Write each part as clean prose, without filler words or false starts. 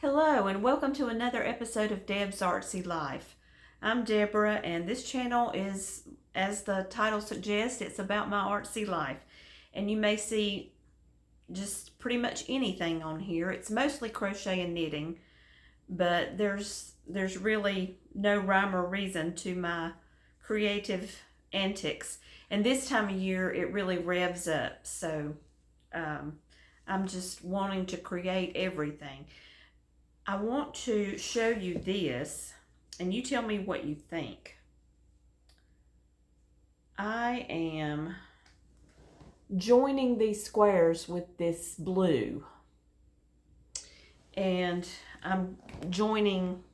Hello and welcome to another episode of Deb's Artsy Life. I'm Deborah and this channel is, as the title suggests, it's about my artsy life. And you may see just pretty much anything on here. It's mostly crochet and knitting, but there's really no rhyme or reason to my creative antics. And this time of year it really revs up, so I'm just wanting to create everything. I want to show you this, and you tell me what you think. I am joining these squares with this blue, and I'm joining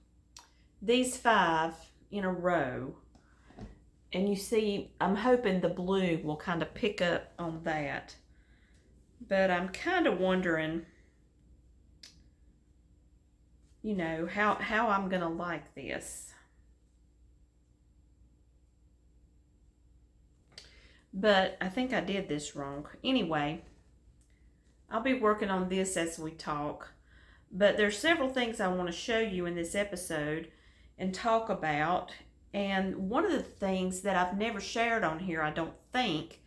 these 5 in a row, and you see I'm hoping the blue will kind of pick up on that, but I'm kind of wondering, you know, how I'm gonna like this. But I think I did this wrong. Anyway, I'll be working on this as we talk. But there's several things I want to show you in this episode and talk about. And one of the things that I've never shared on here, I don't think,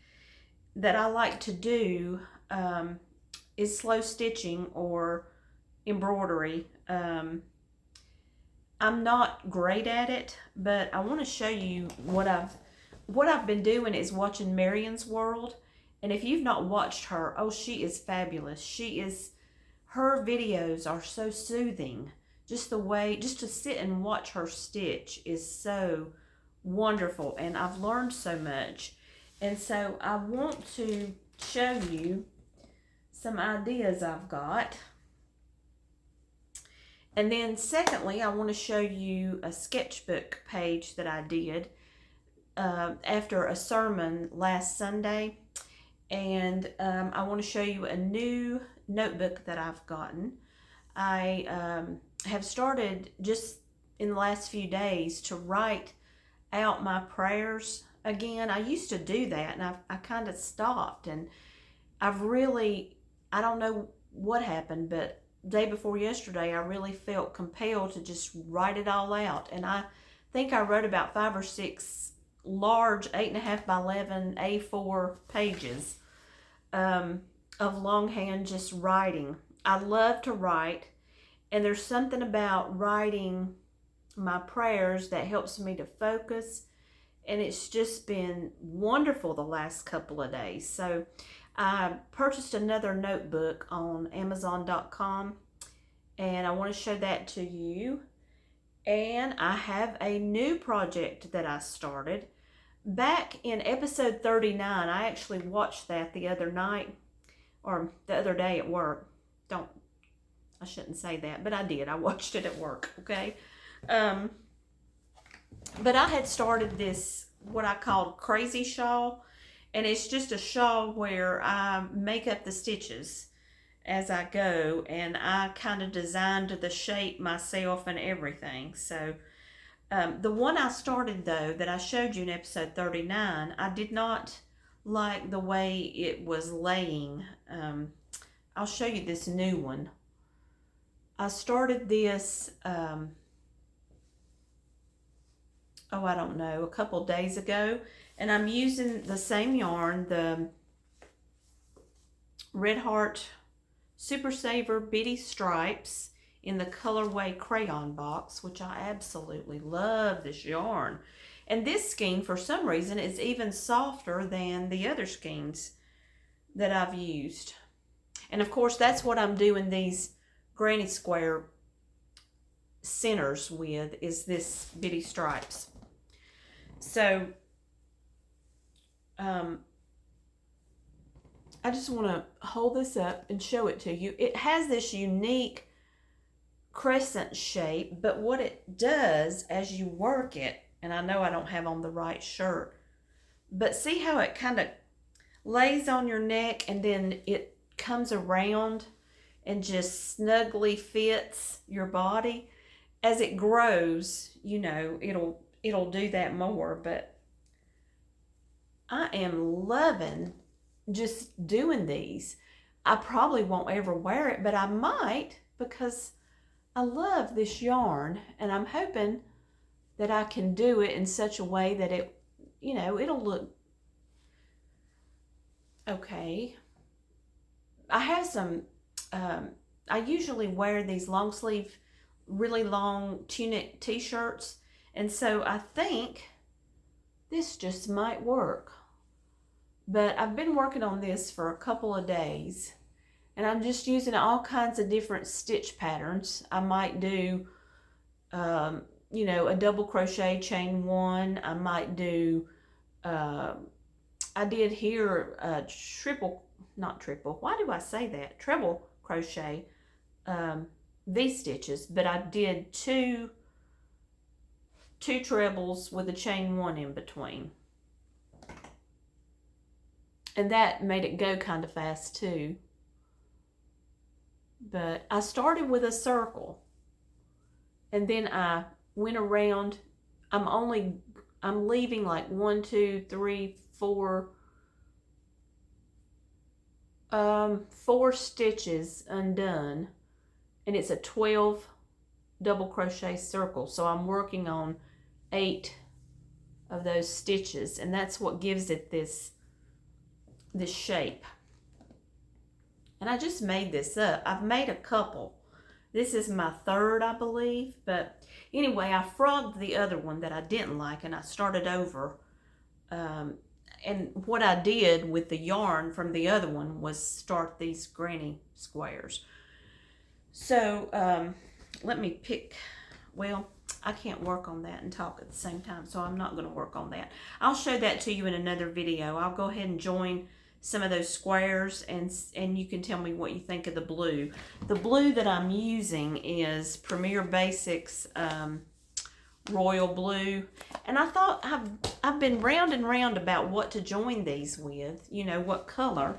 that I like to do is slow stitching or embroidery. I'm not great at it, but I want to show you what I've been doing is watching Marion's World. And if you've not watched her, oh, she is fabulous. Her videos are so soothing. Just to sit and watch her stitch is so wonderful, and I've learned so much. And so I want to show you some ideas I've got. And then secondly, I want to show you a sketchbook page that I did after a sermon last Sunday. And I want to show you a new notebook that I've gotten. I have started just in the last few days to write out my prayers again. I used to do that, and I kind of stopped. And I don't know what happened, but day before yesterday I really felt compelled to just write it all out, and I think I wrote about 5 or 6 large 8.5 by 11 A4 pages of longhand just writing. I love to write, and there's something about writing my prayers that helps me to focus, and it's just been wonderful the last couple of days. So I purchased another notebook on Amazon.com, and I want to show that to you. And I have a new project that I started. Back in episode 39, I actually watched that the other night, or the other day at work. I shouldn't say that, but I did. I watched it at work, okay? But I had started this, what I called crazy shawl. And it's just a shawl where I make up the stitches as I go, and I kind of designed the shape myself and everything. So the one I started, though, that I showed you in episode 39, I did not like the way it was laying. I'll show you this new one. I started this, I don't know, a couple days ago. And I'm using the same yarn, the Red Heart Super Saver Bitty Stripes in the colorway crayon box, which I absolutely love this yarn. And this skein, for some reason, is even softer than the other skeins that I've used. And of course, that's what I'm doing these granny square centers with, is this Bitty Stripes. So I just want to hold this up and show it to you. It has this unique crescent shape, but what it does as you work it, and I know I don't have on the right shirt, but see how it kind of lays on your neck and then it comes around and just snugly fits your body. As it grows, you know, it'll do that more, but I am loving just doing these. I probably won't ever wear it, but I might, because I love this yarn, and I'm hoping that I can do it in such a way that it, it'll look okay. I have some, I usually wear these long sleeve, really long tunic t-shirts, and so I think this just might work. But I've been working on this for a couple of days, and I'm just using all kinds of different stitch patterns. I might do, a double crochet chain one. I might do, I did here a treble crochet V-stitches, but I did two trebles with a chain one in between. And that made it go kind of fast too. But I started with a circle, and then I went around. I'm leaving like 1, 2, 3, 4, 4 stitches undone, and it's a 12 double crochet circle. So I'm working on 8 of those stitches, and that's what gives it this shape. And I just made this up. I've made a couple. This is my third, I believe. But anyway, I frogged the other one that I didn't like, and I started over. And what I did with the yarn from the other one was start these granny squares. So let me pick, well, I can't work on that and talk at the same time, so I'm not going to work on that. I'll show that to you in another video. I'll go ahead and join some of those squares, and you can tell me what you think of the blue. The blue that I'm using is Premier Basics Royal Blue, and I thought I've been round and round about what to join these with, what color.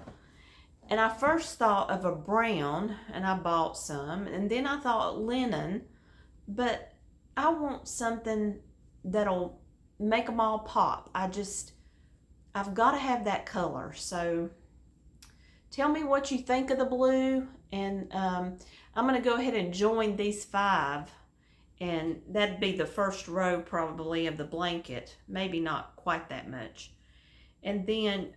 And I first thought of a brown, and I bought some, and then I thought linen, but I want something that'll make them all pop. I've got to have that color. So tell me what you think of the blue, and I'm going to go ahead and join these 5, and that'd be the first row probably of the blanket, maybe not quite that much. And then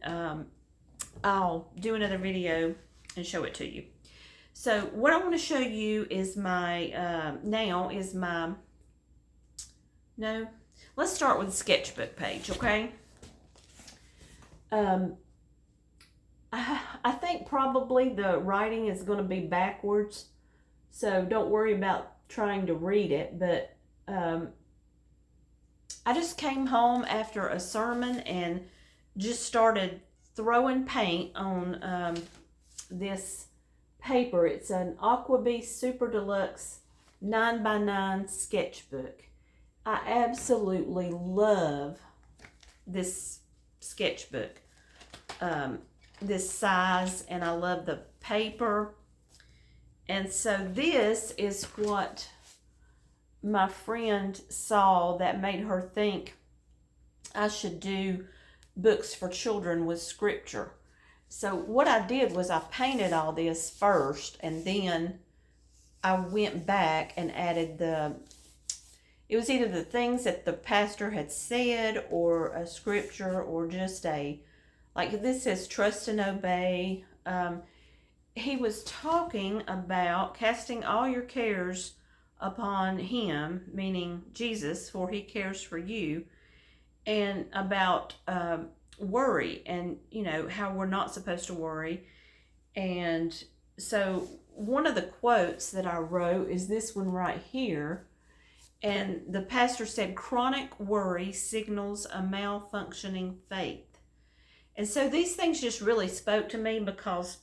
I'll do another video and show it to you. So what I want to show you is let's start with the sketchbook page, okay? I think probably the writing is going to be backwards, so don't worry about trying to read it. But I just came home after a sermon and just started throwing paint on this paper. It's an Aqua Super Deluxe 9x9 sketchbook. I absolutely love this sketchbook, this size, and I love the paper. And so this is what my friend saw that made her think I should do books for children with scripture. So what I did was I painted all this first, and then I went back and added it was either the things that the pastor had said, or a scripture, or just like this says, trust and obey. He was talking about casting all your cares upon him, meaning Jesus, for he cares for you, and about worry, and how we're not supposed to worry. And so one of the quotes that I wrote is this one right here. And the pastor said, chronic worry signals a malfunctioning faith. And so these things just really spoke to me, because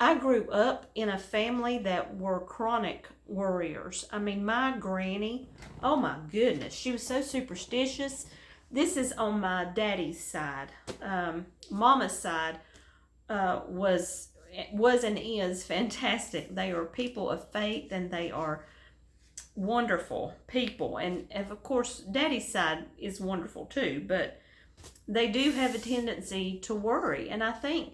I grew up in a family that were chronic worriers. I mean, my granny, oh my goodness, she was so superstitious. This is on my daddy's side. Mama's side was and is fantastic. They are people of faith, and they are wonderful people. And of course, daddy's side is wonderful too, but they do have a tendency to worry. And I think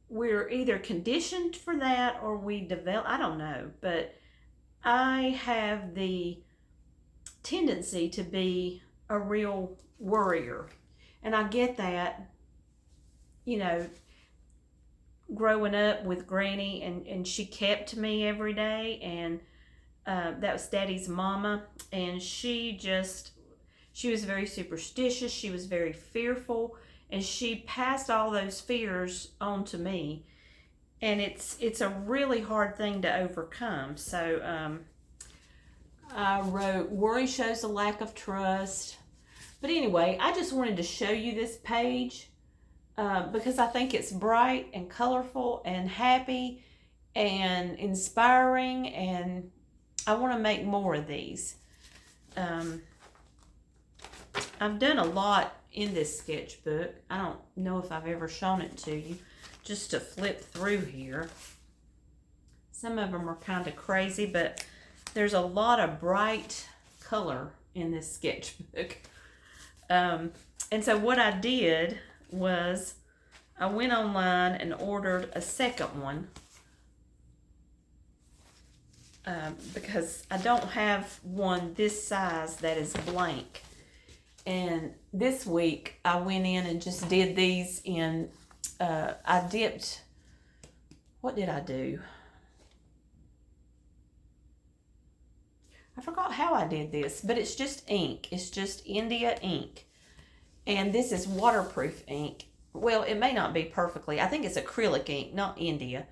we're either conditioned for that, or we develop, I don't know, but I have the tendency to be a real worrier. And I get that, you know, growing up with Granny, and she kept me every day, and that was Daddy's mama, and she was very superstitious, she was very fearful, and she passed all those fears on to me, and it's a really hard thing to overcome. So I wrote, worry shows a lack of trust. But anyway, I just wanted to show you this page because I think it's bright and colorful and happy and inspiring, and I want to make more of these. I've done a lot in this sketchbook. I don't know if I've ever shown it to you. Just to flip through here. Some of them are kind of crazy, but there's a lot of bright color in this sketchbook. And so what I did was I went online and ordered a second one because I don't have one this size that is blank. And this week I went in and just did these in, I dipped, what did I do? I forgot how I did this, but it's just ink. It's just India ink. And this is waterproof ink. Well, it may not be perfectly. I think it's acrylic ink, not India.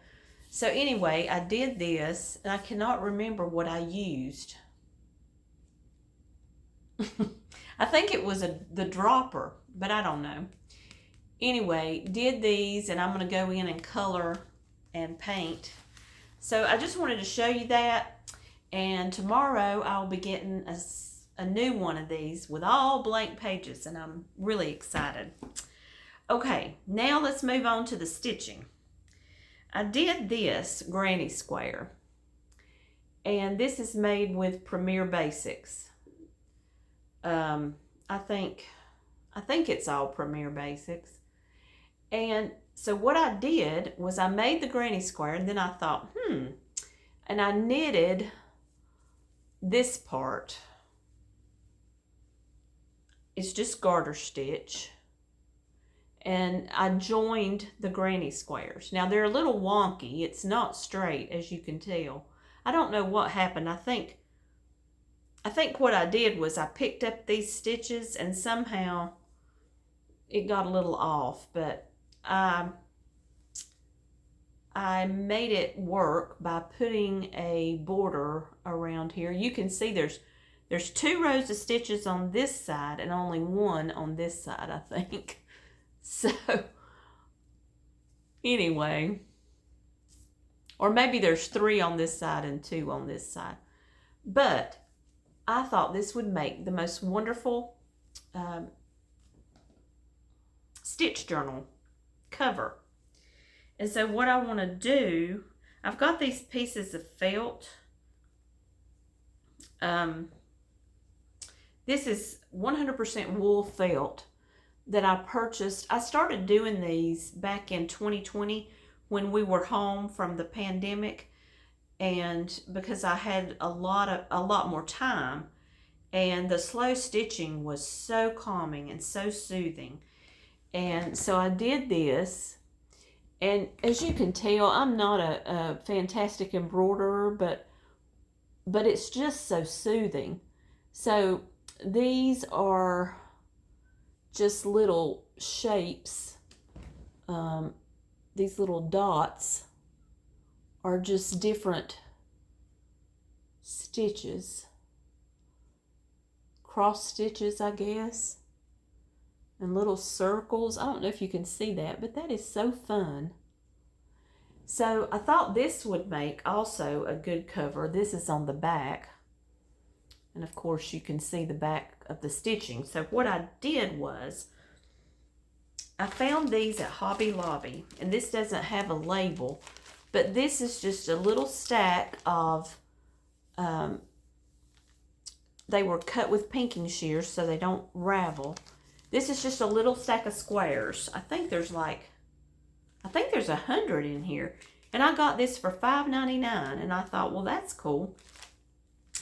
So anyway, I did this, and I cannot remember what I used. I think it was the dropper, but I don't know. Anyway, did these, and I'm going to go in and color and paint. So I just wanted to show you that. And tomorrow I'll be getting a new one of these with all blank pages, and I'm really excited. Okay, now let's move on to the stitching. I did this granny square, and this is made with Premier Basics. I think it's all Premier Basics. And so what I did was I made the granny square, and then I thought, and I knitted this part. It's just garter stitch, and I joined the granny squares. Now they're a little wonky. It's not straight, as you can tell. I don't know what happened. I think what I did was I picked up these stitches and somehow it got a little off, but I made it work by putting a border around here. You can see there's 2 rows of stitches on this side and only 1 on this side, I think. So anyway, or maybe there's 3 on this side and 2 on this side. But I thought this would make the most wonderful stitch journal cover. And so what I want to do, I've got these pieces of felt. This is 100% wool felt that I purchased. I started doing these back in 2020 when we were home from the pandemic, and because I had a lot more time, and the slow stitching was so calming and so soothing. And so I did this, and as you can tell, I'm not a fantastic embroiderer, but it's just so soothing. So these are just little shapes. These little dots are just different stitches, cross stitches, I guess, and little circles. I don't know if you can see that, but that is so fun. So I thought this would make also a good cover. This is on the back, and of course you can see the back of the stitching. So what I did was I found these at Hobby Lobby, and this doesn't have a label, but this is just a little stack of, they were cut with pinking shears so they don't ravel. This is just a little stack of squares. I think there's 100 in here. And I got this for $5.99, and I thought, well, that's cool.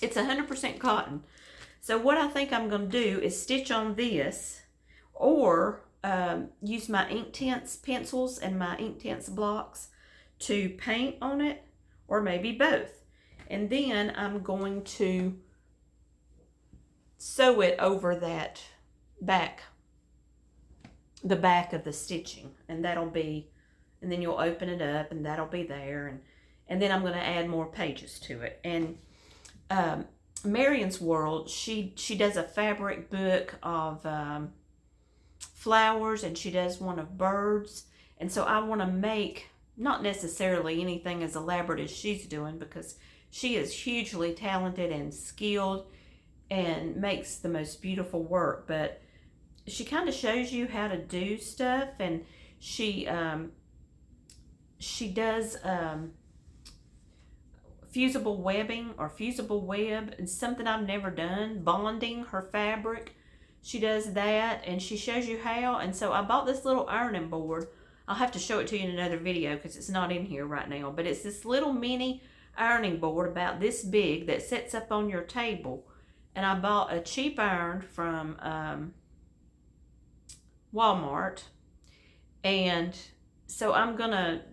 It's 100% cotton. So what I think I'm going to do is stitch on this, or use my Inktense pencils and my Inktense blocks to paint on it, or maybe both. And then I'm going to sew it over that the back of the stitching, and that'll be, and then you'll open it up and that'll be there, and then I'm going to add more pages to it. And Marion's World, she does a fabric book of flowers, and she does one of birds, and so I want to make not necessarily anything as elaborate as she's doing, because she is hugely talented and skilled and makes the most beautiful work, but she kind of shows you how to do stuff. And she does fusible webbing, or fusible web, and something I've never done, bonding her fabric. She does that, and she shows you how. And so I bought this little ironing board. I'll have to show it to you in another video because it's not in here right now, but it's this little mini ironing board about this big that sits up on your table. And I bought a cheap iron from Walmart, and so I'm gonna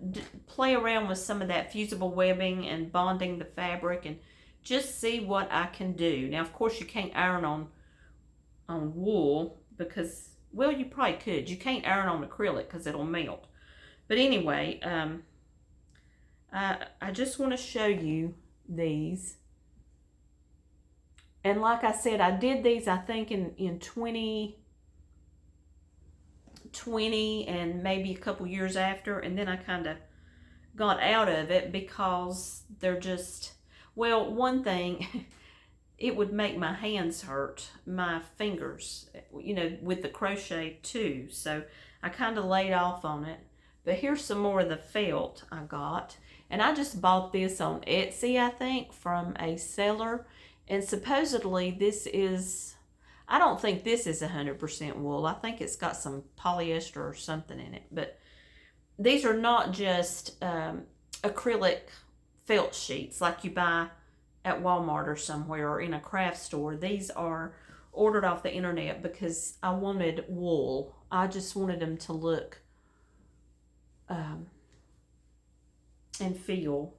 play around with some of that fusible webbing and bonding the fabric, and just see what I can do. Now, of course, you can't iron on wool, because, well, you probably could. You can't iron on acrylic because it'll melt. But anyway, I just want to show you these. And like I said, I did these, I think, in 2020 and maybe a couple years after, and then I kind of got out of it because they're just, well, one thing, it would make my hands hurt, my fingers, you know, with the crochet too. So I kind of laid off on it. But here's some more of the felt I got. And I just bought this on Etsy, I think, from a seller. And supposedly this is, I don't think this is 100% wool. I think it's got some polyester or something in it. But these are not just acrylic felt sheets like you buy at Walmart or somewhere, or in a craft store. These are ordered off the internet because I wanted wool. I just wanted them to look and feel,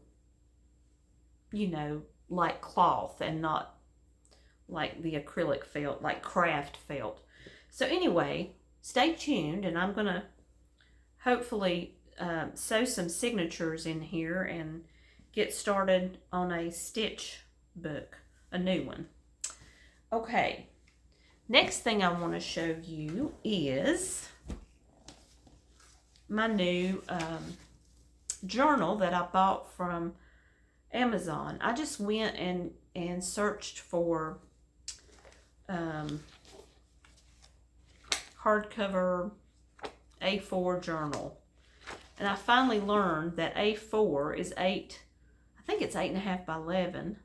you know, like cloth, and not like the acrylic felt, like craft felt. So anyway, stay tuned, and I'm gonna hopefully sew some signatures in here and get started on a stitch book, a new one. Okay, next thing I want to show you is my new journal that I bought from Amazon. I just went and searched for hardcover A4 journal, and I finally learned that A4 is 8, I think it's 8.5 by 11,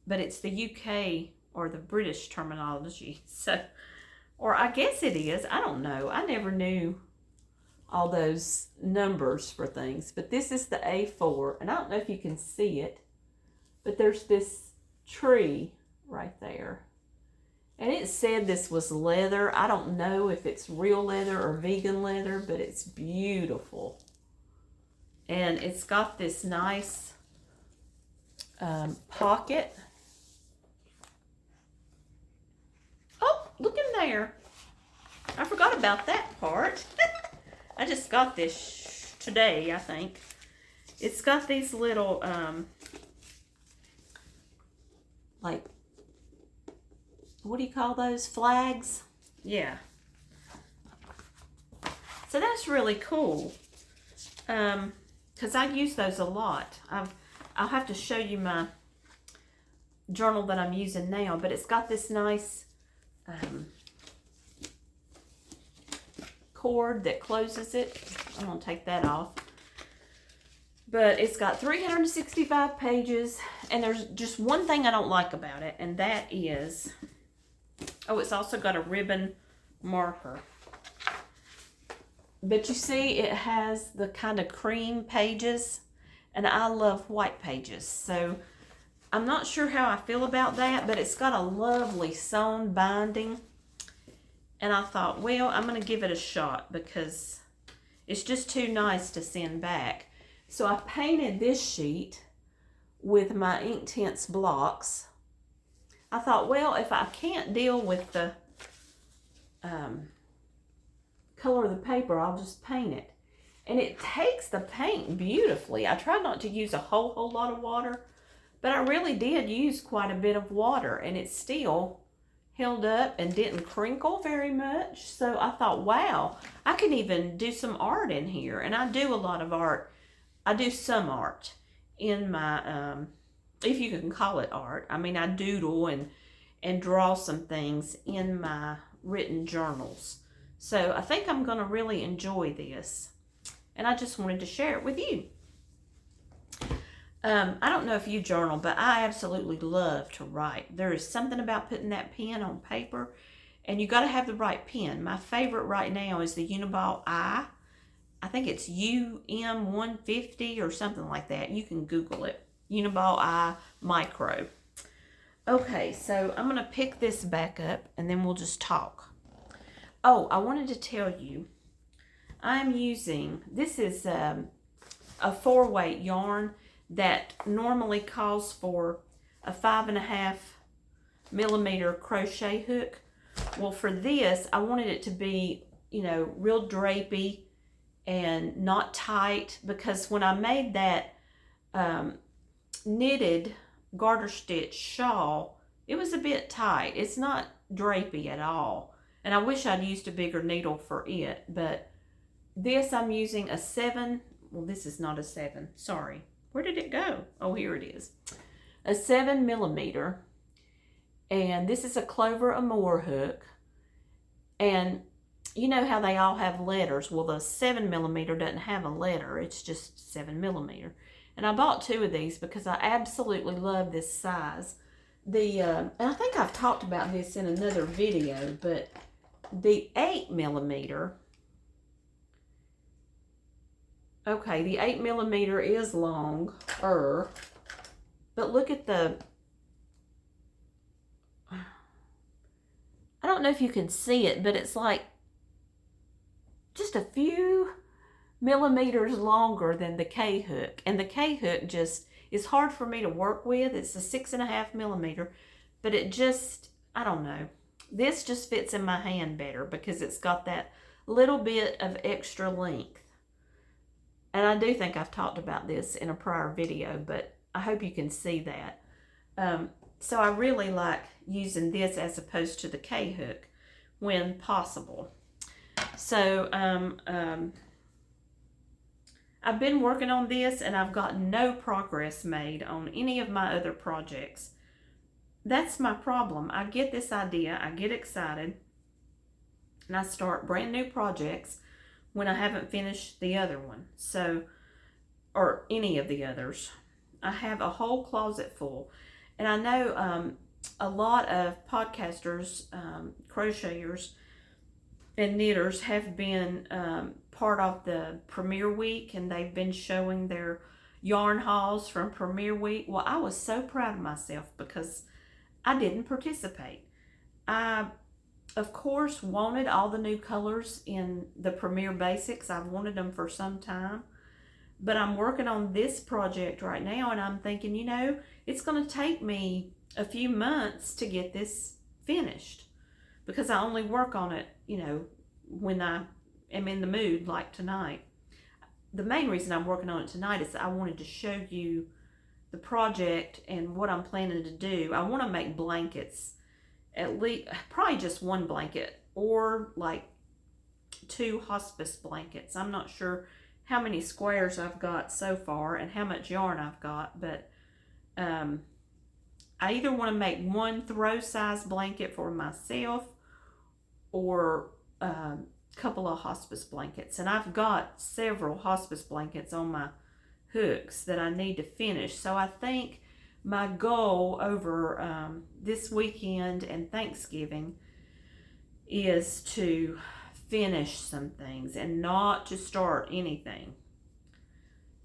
but it's the UK or the British terminology. So, or I guess it is, I don't know. I never knew all those numbers for things, but this is the A4, and I don't know if you can see it, but there's this tree right there, and it said this was leather. I don't know if it's real leather or vegan leather, but it's beautiful, and it's got this nice pocket. Oh, look in there, I forgot about that part. I just got this today, I think. It's got these little, like, what do you call those? Flags? Yeah. So that's really cool. Because I use those a lot. I'll have to show you my journal that I'm using now, but it's got this nice cord that closes it. I'm going to take that off. But it's got 365 pages, and there's just one thing I don't like about it, and that is, oh, it's also got a ribbon marker. But you see, it has the kind of cream pages, and I love white pages. So I'm not sure how I feel about that, but it's got a lovely sewn binding. And I thought, well, I'm going to give it a shot because it's just too nice to send back. So I painted this sheet with my Inktense blocks. I thought, well, if I can't deal with the color of the paper, I'll just paint it. And it takes the paint beautifully. I tried not to use a whole lot of water, but I really did use quite a bit of water, and it still held up and didn't crinkle very much. So I thought, wow, I can even do some art in here. And I do a lot of art. I do some art in my, if you can call it art. I mean, I doodle and draw some things in my written journals. So I think I'm going to really enjoy this. And I just wanted to share it with you. I don't know if you journal, but I absolutely love to write. There is something about putting that pen on paper, and you got to have the right pen. My favorite right now is the Uniball I. I think it's UM150 or something like that. You can Google it. Uniball I Micro. Okay, so I'm going to pick this back up, and then we'll just talk. Oh, I wanted to tell you, I'm using, this is a 4-weight yarn that normally calls for a 5.5 millimeter crochet hook. Well, for this, I wanted it to be, you know, real drapey and not tight, because when I made that knitted garter stitch shawl, it was a bit tight. It's not drapey at all. And I wish I'd used a bigger needle for it, but this I'm using a 7, well, this is not a 7, sorry. Where did it go? Oh, here it is. A 7 millimeter. And this is a Clover Amour hook. And you know how they all have letters. Well, the 7 millimeter doesn't have a letter. It's just 7 millimeter. And I bought 2 of these because I absolutely love this size. And I think I've talked about this in another video, but the 8 millimeter, okay, the 8 millimeter is longer, but look at the, I don't know if you can see it, but it's like just a few millimeters longer than the K hook. And the K hook just is hard for me to work with. It's a 6.5 millimeter, but it just, I don't know. This just fits in my hand better because it's got that little bit of extra length. And I do think I've talked about this in a prior video, but I hope you can see that. So I really like using this as opposed to the K hook when possible. So I've been working on this, and I've got no progress made on any of my other projects. That's my problem. I get this idea, I get excited, and I start brand new projects when I haven't finished the other one. So, or any of the others. I have a whole closet full. And I know a lot of podcasters, crocheters, and knitters have been part of the Premiere Week, and they've been showing their yarn hauls from Premiere Week. Well, I was so proud of myself because I didn't participate. I, of course, wanted all the new colors in the Premiere Basics. I've wanted them for some time. But I'm working on this project right now, and I'm thinking, you know, it's going to take me a few months to get this finished because I only work on it, you know, when I am in the mood, like tonight. The main reason I'm working on it tonight is that I wanted to show you the project and what I'm planning to do. I want to make blankets, at least probably just one blanket or like 2 hospice blankets. I'm not sure how many squares I've got so far and how much yarn I've got, but I either want to make one throw size blanket for myself or a couple of hospice blankets. And I've got several hospice blankets on my hooks that I need to finish. So I think my goal over this weekend and Thanksgiving is to finish some things and not to start anything.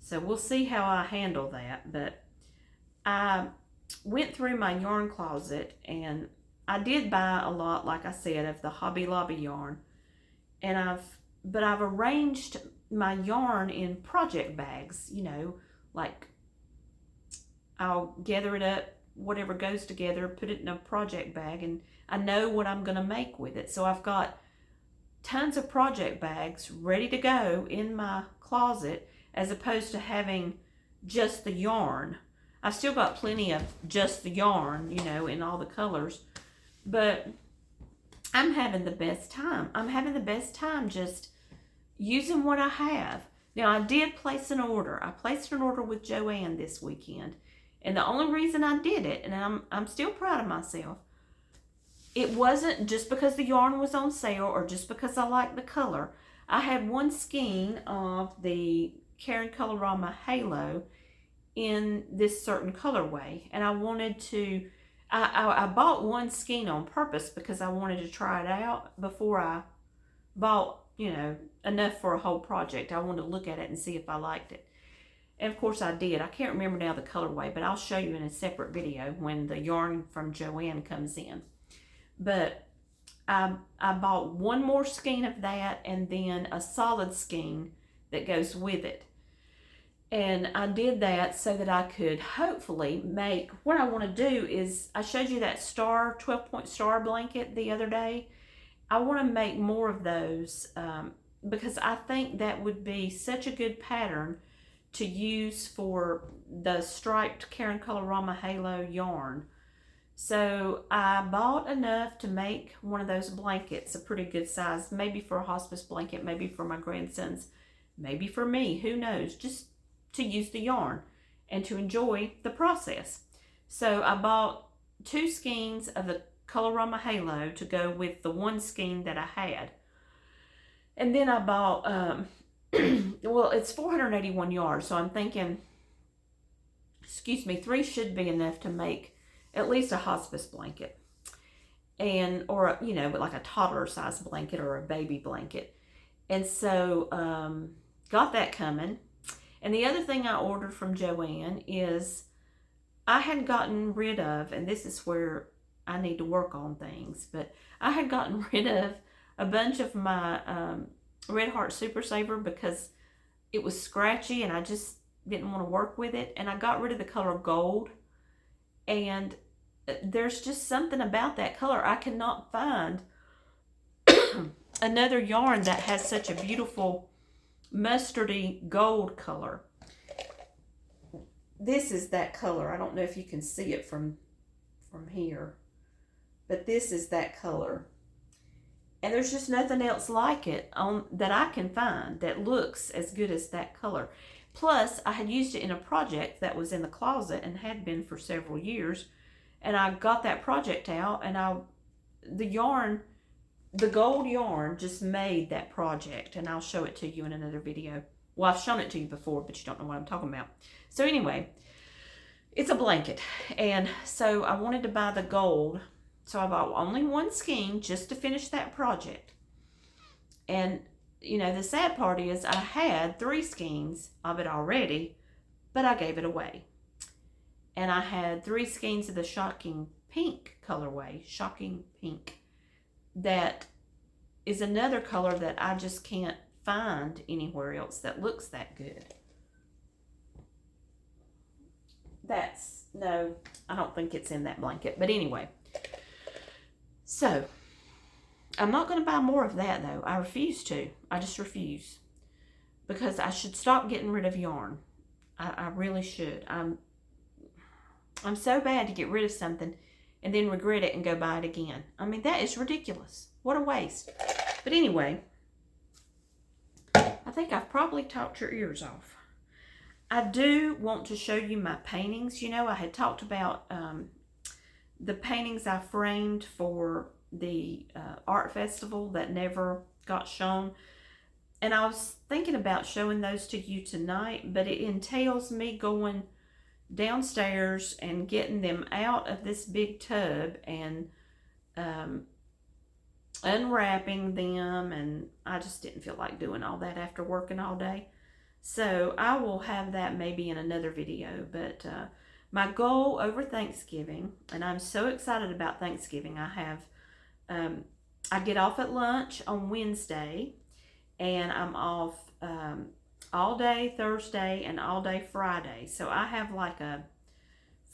So we'll see how I handle that, but I went through my yarn closet, and I did buy a lot, like I said, of the Hobby Lobby yarn. And I've arranged my yarn in project bags, you know, like I'll gather it up, whatever goes together, put it in a project bag, and I know what I'm going to make with it. So I've got tons of project bags ready to go in my closet, as opposed to having just the yarn. I've still got plenty of just the yarn, you know, in all the colors, but I'm having the best time. I'm having the best time just using what I have. Now, I did place an order. I placed an order with Joanne this weekend. And the only reason I did it, and I'm still proud of myself, it wasn't just because the yarn was on sale or just because I liked the color. I had one skein of the Karen Colorama Halo in this certain colorway, and I wanted to, I bought one skein on purpose because I wanted to try it out before I bought, you know, enough for a whole project. I wanted to look at it and see if I liked it. And of course I did. I can't remember now the colorway, but I'll show you in a separate video when the yarn from Joanne comes in. But I bought one more skein of that, and then a solid skein that goes with it. And I did that so that I could hopefully make, what I want to do is, I showed you that 12-point star blanket the other day. I want to make more of those because I think that would be such a good pattern to use for the striped Karen Colorama Halo yarn. So I bought enough to make one of those blankets, a pretty good size, maybe for a hospice blanket, maybe for my grandsons, maybe for me, who knows, just to use the yarn and to enjoy the process. So I bought 2 skeins of the Colorama Halo to go with the one skein that I had. And then I bought, well, it's 481 yards, so I'm thinking, 3 should be enough to make at least a hospice blanket, and or you know, like a toddler size blanket or a baby blanket. And so got that coming. And the other thing I ordered from Joanne is, I had gotten rid of, and this is where I need to work on things, but I had gotten rid of a bunch of my Red Heart Super Saver because it was scratchy and I just didn't want to work with it. And I got rid of the color gold, and there's just something about that color. I cannot find another yarn that has such a beautiful mustardy gold color. This is that color. I don't know if you can see it from here, but this is that color. And there's just nothing else like it that I can find that looks as good as that color. Plus, I had used it in a project that was in the closet and had been for several years. And I got that project out, and the gold yarn just made that project. And I'll show it to you in another video. Well, I've shown it to you before, but you don't know what I'm talking about. So anyway, it's a blanket. And so I wanted to buy the gold. So I bought only one skein just to finish that project. And, you know, the sad part is I had 3 skeins of it already, but I gave it away. And I had 3 skeins of the Shocking Pink colorway, Shocking Pink. That is another color that I just can't find anywhere else that looks that good. No, I don't think it's in that blanket. But anyway. So, I'm not going to buy more of that, though. I refuse to. I just refuse. Because I should stop getting rid of yarn. I really should. I'm so bad to get rid of something and then regret it and go buy it again. I mean, that is ridiculous. What a waste. But anyway, I think I've probably talked your ears off. I do want to show you my paintings. You know, I had talked about the paintings I framed for the art festival that never got shown. And I was thinking about showing those to you tonight, but it entails me going downstairs and getting them out of this big tub and unwrapping them, and I just didn't feel like doing all that after working all day. So I will have that maybe in another video, but My goal over Thanksgiving, and I'm so excited about Thanksgiving. I get off at lunch on Wednesday, and I'm off all day Thursday and all day Friday. So I have like a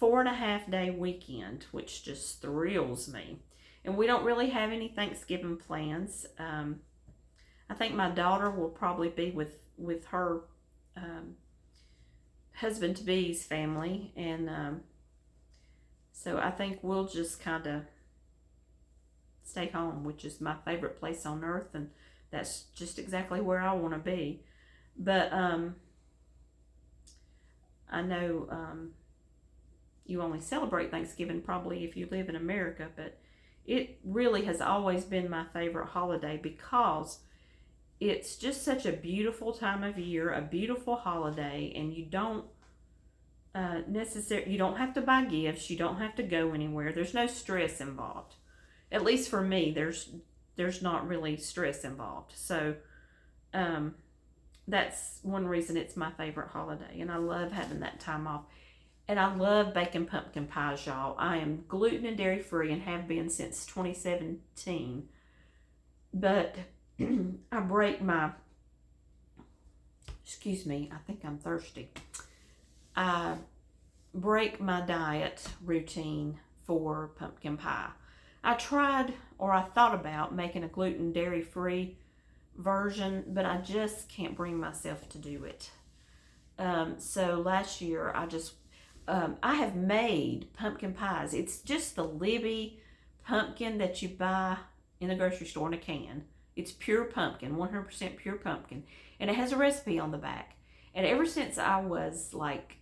4.5 day weekend, which just thrills me. And we don't really have any Thanksgiving plans. I think my daughter will probably be with her husband to be's family, and so I think we'll just kind of stay home, which is my favorite place on earth, and that's just exactly where I want to be. But I know you only celebrate Thanksgiving probably if you live in America, but it really has always been my favorite holiday because it's just such a beautiful time of year, a beautiful holiday, and you don't you don't have to buy gifts, you don't have to go anywhere. There's no stress involved. At least for me, there's not really stress involved. So that's one reason it's my favorite holiday, and I love having that time off. And I love baking pumpkin pies, y'all. I am gluten and dairy free and have been since 2017. But I break my, excuse me, I think I'm thirsty. I break my diet routine for pumpkin pie. I tried, or I thought about making a gluten dairy free version, but I just can't bring myself to do it. So last year I have made pumpkin pies. It's just the Libby pumpkin that you buy in the grocery store in a can. It's pure pumpkin, 100% pure pumpkin. And it has a recipe on the back. And ever since I was like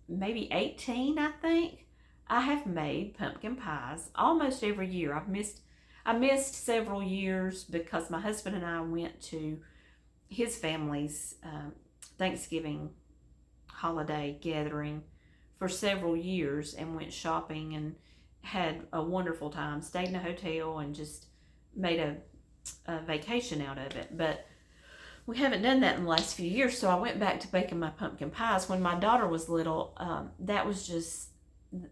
maybe 18, I think, I have made pumpkin pies almost every year. I missed several years because my husband and I went to his family's Thanksgiving holiday gathering for several years and went shopping and had a wonderful time, stayed in a hotel, and just made a vacation out of it. But we haven't done that in the last few years, so I went back to baking my pumpkin pies. When my daughter was little,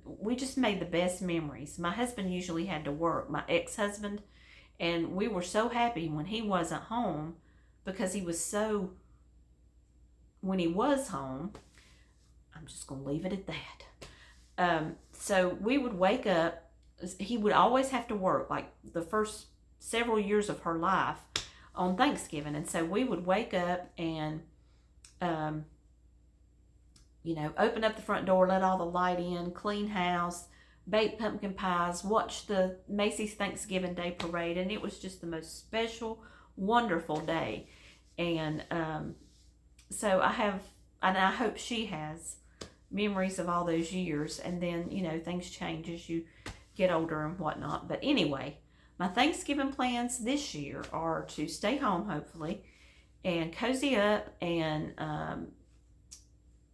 we just made the best memories. My husband usually had to work, my ex-husband, and we were so happy when he wasn't home because when he was home, I'm just going to leave it at that. So we would wake up, he would always have to work like the first several years of her life on Thanksgiving. And so we would wake up and, open up the front door, let all the light in, clean house, bake pumpkin pies, watch the Macy's Thanksgiving Day Parade. And it was just the most special, wonderful day. And so I hope she has memories of all those years. And then, things change as you get older and whatnot. But anyway, my Thanksgiving plans this year are to stay home, hopefully, and cozy up and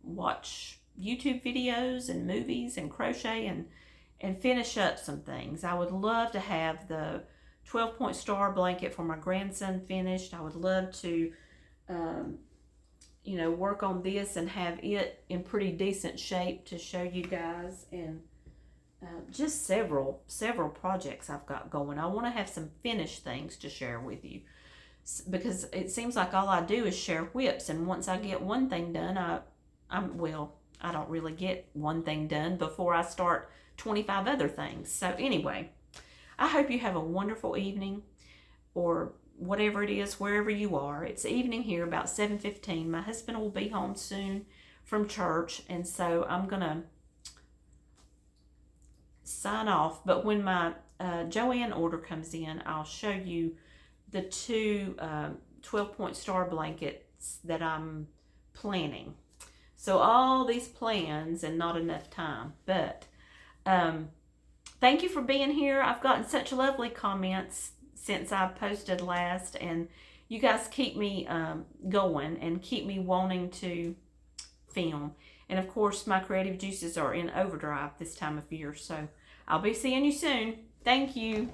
watch YouTube videos and movies and crochet and finish up some things. I would love to have the 12-point star blanket for my grandson finished. I would love to, work on this and have it in pretty decent shape to show you guys, and just several projects I've got going. I want to have some finished things to share with you because it seems like all I do is share whips, and once I get one thing done, I don't really get one thing done before I start 25 other things. So anyway, I hope you have a wonderful evening, or whatever it is, wherever you are. It's evening here, about 7:15. My husband will be home soon from church, and so I'm gonna sign off. But when my Joann order comes in, I'll show you the two 12-point star blankets that I'm planning. So all these plans and not enough time. But thank you for being here. I've gotten such lovely comments since I posted last, and you guys keep me going and keep me wanting to film. And of course, my creative juices are in overdrive this time of year. So I'll be seeing you soon. Thank you.